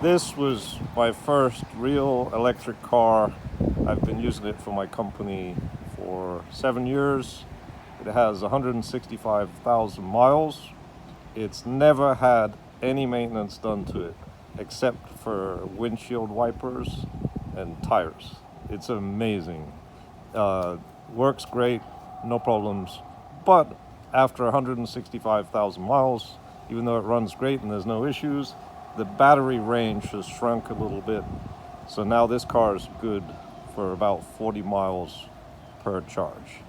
This was my first real electric car. I've been using it for my company for 7 years. It has 165,000 miles. It's never had any maintenance done to it except for windshield wipers and tires. It's amazing. Works great, no problems. But after 165,000 miles, even though it runs great and there's no issues, the battery range has shrunk a little bit. So now this car is good for about 40 miles per charge.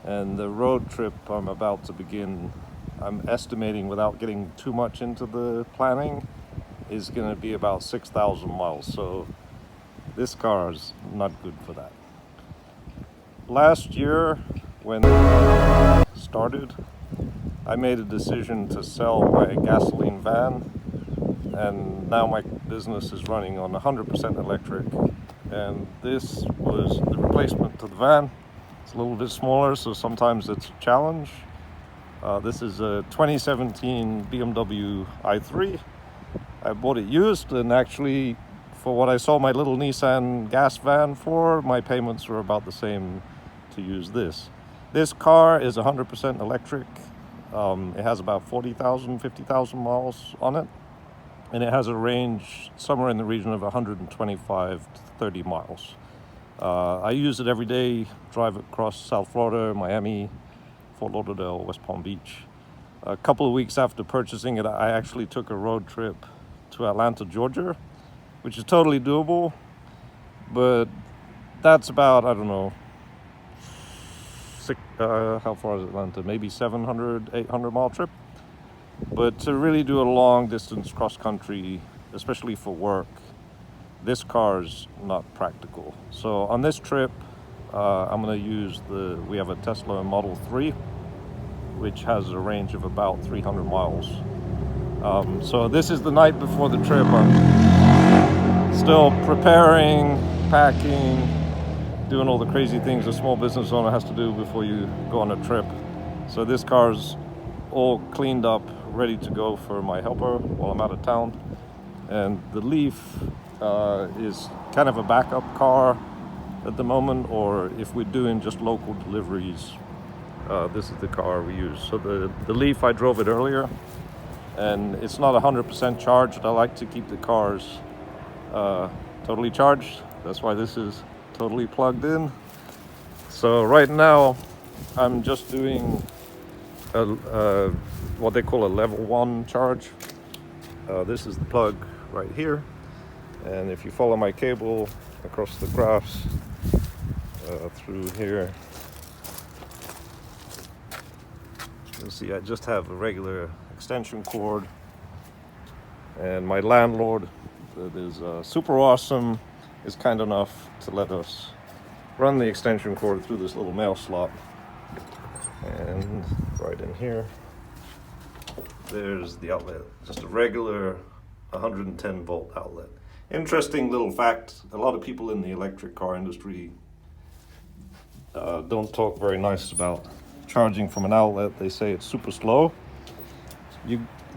And the road trip I'm about to begin, I'm estimating without getting too much into the planning, is going to be about 6,000 miles. So this car is not good for that. Last year, when I started, I made a decision to sell my gasoline van, and now my business is running on 100% electric. And this was the replacement to the van. It's a little bit smaller, so sometimes it's a challenge. This is a 2017 BMW i3. I bought it used, and actually, for what I sold my little Nissan gas van for, my payments were about the same to use this. This car is 100% electric. It has about 40,000, 50,000 miles on it, and it has a range somewhere in the region of 125 to 30 miles. I use it every day, drive across South Florida, Miami, Fort Lauderdale, West Palm Beach. A couple of weeks after purchasing it, I actually took a road trip to Atlanta, Georgia, which is totally doable, but that's about, I don't know, how far is Atlanta? Maybe 700, 800 mile trip. But to really do a long distance cross country, especially for work, this car is not practical. So on this trip, I'm going to use we have a Tesla Model 3, which has a range of about 300 miles. So this is the night before the trip. I'm still preparing, packing, doing all the crazy things a small business owner has to do before you go on a trip. So this car's all cleaned up, ready to go for my helper while I'm out of town. And the Leaf is kind of a backup car at the moment, or if we're doing just local deliveries, this is the car we use. So the Leaf, I drove it earlier, and it's not 100% charged. I like to keep the cars totally charged. That's why this is totally plugged in. So right now, I'm just doing what they call a level 1 charge. This is the plug right here, and if you follow my cable across the graphs through here, you'll see I just have a regular extension cord, and my landlord, that is super awesome, is kind enough to let us run the extension cord through this little mail slot. And right in here, there's the outlet, just a regular 110 volt outlet. Interesting little fact, a lot of people in the electric car industry don't talk very nice about charging from an outlet. They say it's super slow.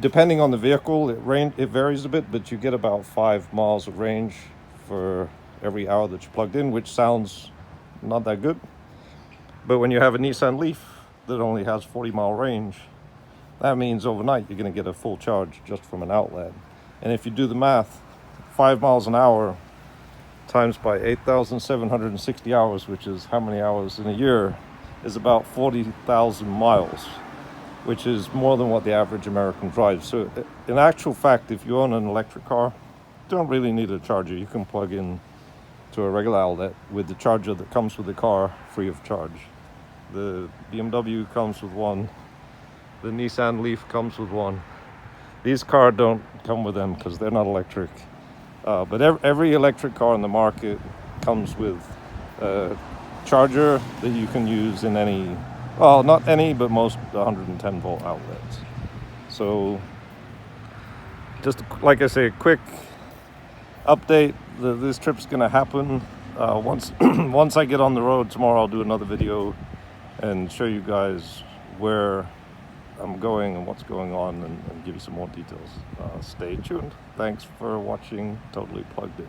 Depending on the vehicle, it varies a bit, but you get about 5 miles of range for every hour that you're plugged in, which sounds not that good. But when you have a Nissan Leaf that only has 40-mile range, that means overnight you're going to get a full charge just from an outlet. And if you do the math, 5 miles an hour times by 8,760 hours, which is how many hours in a year, is about 40,000 miles, which is more than what the average American drives. So in actual fact, if you own an electric car, you don't really need a charger. You can plug in to a regular outlet with the charger that comes with the car free of charge. The BMW comes with one. The Nissan Leaf comes with one. These cars don't come with them because they're not electric. But every electric car in the market comes with a charger that you can use in any, well, not any, but most 110 volt outlets. So just like I say, a quick update. This trip's gonna happen. Once I get on the road tomorrow, I'll do another video and show you guys where I'm going and what's going on, and give you some more details. Stay tuned. Thanks for watching Totally Plugged In.